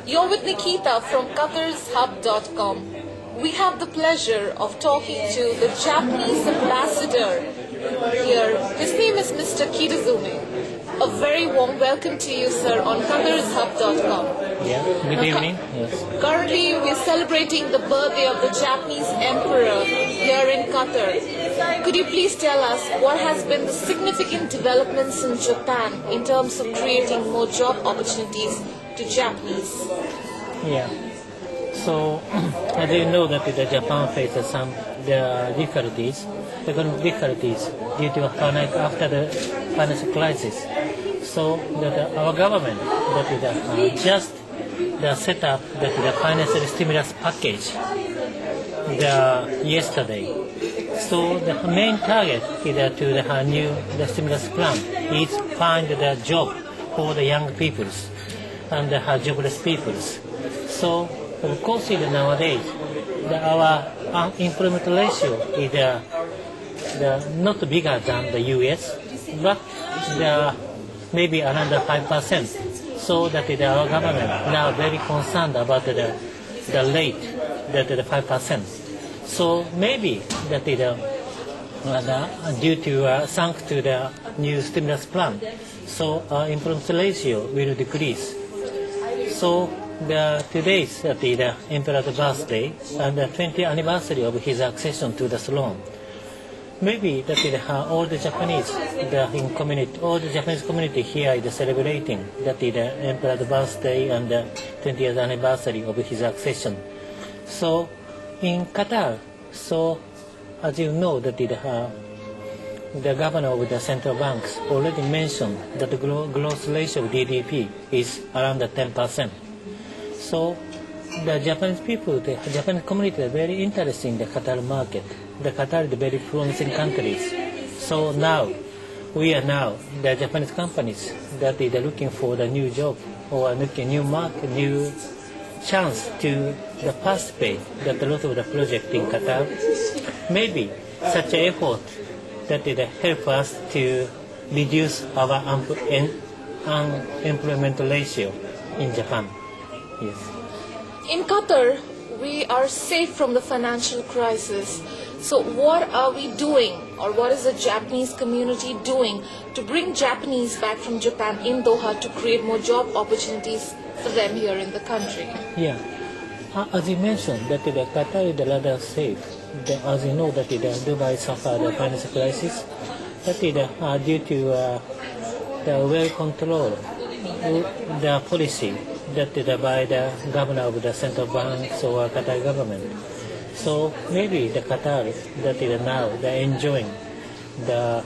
You're with Nikita from Qatar'sHub.com. We have the pleasure of talking to the Japanese ambassador here. His name is Mr. Kitazume. A very warm welcome to you, sir, on Qatar'sHub.com. Yeah, good evening. Yes. Currently, we're celebrating the birthday of the Japanese emperor here in Qatar. Could you please tell us what has been the significant developments in Japan in terms of creating more job opportunities to Japanese? Yeah. So, as you know that Japan faces some difficulties, economic difficulties due to after the financial crisis. So that our government just set up the financial stimulus package yesterday. So the main target is to the new stimulus plan is find the job for the young peoples and the jobless peoples. So of course nowadays our unemployment ratio is not bigger than the US, but maybe around 5%. So that our government now very concerned about the rate, that the 5%. So maybe that due to thanks to the new stimulus plan, so employment ratio will decrease. So today's the emperor's birthday and the 20th anniversary of his accession to the throne. Maybe that all the Japanese, all the Japanese community here is celebrating that the emperor's birthday and the 20th anniversary of his accession. So in Qatar, so as you know that the governor of the central banks already mentioned that the growth ratio of GDP is around 10%. So the Japanese people, the Japanese community are very interested in the Qatar market. The Qatar is a very promising country. So now, we are now, the Japanese companies that they are looking for the new job or looking new market, new chance to participate that a lot of the project in Qatar. Maybe such an effort that it help us to reduce our unemployment ratio in Japan. Yes. In Qatar, we are safe from the financial crisis. So what are we doing, or what is the Japanese community doing to bring Japanese back from Japan in Doha to create more job opportunities for them here in the country? Yeah. As you mentioned, that Qatar is rather safe. As you know, that Dubai suffered the financial crisis. That is due to the well-controlled the policy that by the governor of the central banks or Qatar government. So maybe the Qatar that is now they're enjoying the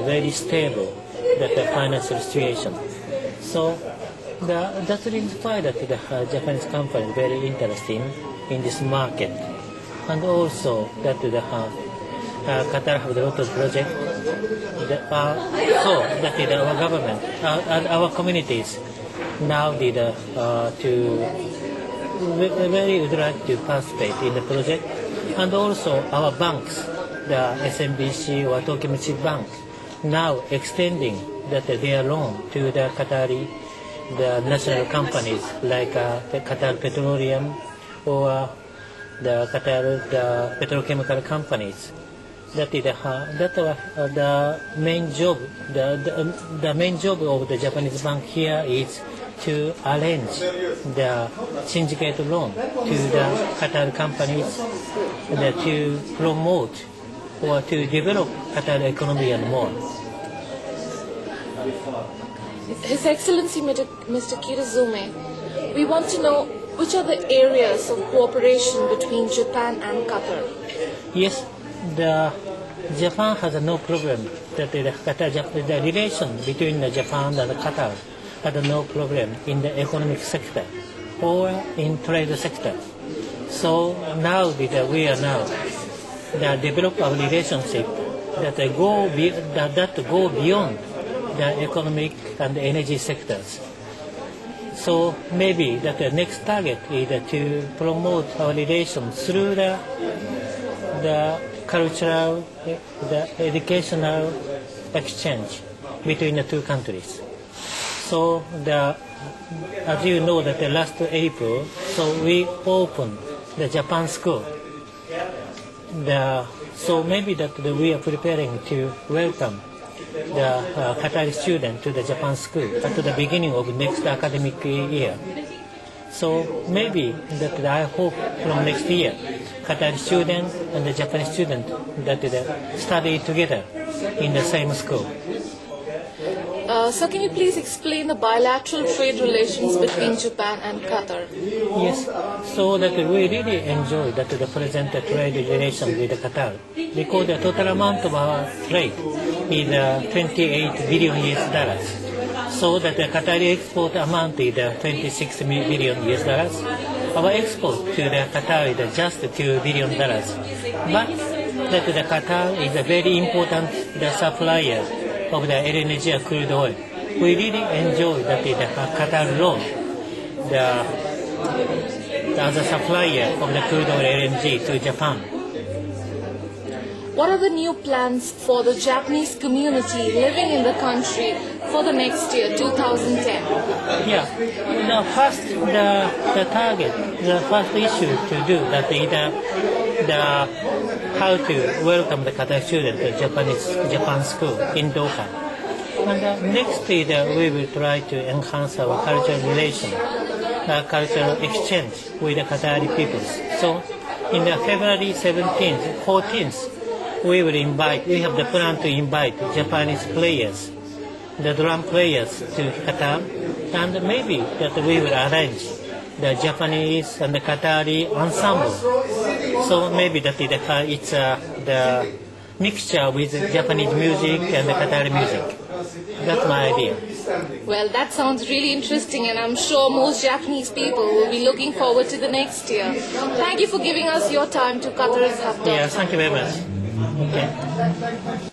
very stable the financial situation. So that's the reason why that the Japanese company is very interested in this market, and also that the Qatar have a lot of projects. So that is our government, our communities now did very would like to participate in the project, and also our banks, the SMBC or Tokyo Mitsubishi Bank, now extending their loan to the Qatari, the national companies like the Qatar Petroleum or the Qatar the petrochemical companies. That is the main job. The main job of the Japanese bank here is to arrange the syndicate loan to the Qatar companies to promote or to develop Qatar economy and more. His Excellency Mr. Kitazume, we want to know which are the areas of cooperation between Japan and Qatar. Yes, Japan has no problem that the relation between Japan and Qatar had no problem in the economic sector or in trade sector. So now that we are now develop our relationship that go beyond the economic and the energy sectors. So maybe that the next target is to promote our relations through the cultural, the educational exchange between the two countries. So as you know that the last April, so we opened the Japan school. So maybe that we are preparing to welcome the Qatari student to the Japan school at the beginning of next academic year. So maybe that I hope from next year, Qatari student and the Japanese student that they study together in the same school. So can you please explain the bilateral trade relations between Japan and Qatar? Yes, so that we really enjoy that the present trade relation with Qatar because the total amount of our trade is 28 billion US dollars. So that the Qatari export amount is 26 billion US dollars. Our export to the Qatar is just $2 billion. But that the Qatar is a very important supplier of the LNG crude oil. We really enjoy that the Qatar role, as a supplier of the crude oil LNG to Japan. What are the new plans for the Japanese community living in the country for the next year, 2010? Yeah, the target, the first issue to do that is how to welcome the Qatar student to Japan school in Doha. And next is we will try to enhance our cultural relation, cultural exchange with the Qatari peoples. So in the February 17th, 14th, we have the plan to invite Japanese players, the drum players to Qatar, and maybe that we will arrange the Japanese and the Qatari ensemble. So maybe that it's the mixture with Japanese music and the Qatari music. That's my idea. Well, that sounds really interesting, and I'm sure most Japanese people will be looking forward to the next year. Thank you for giving us your time to Qatar's Haftar. Yeah, thank you very much. Okay.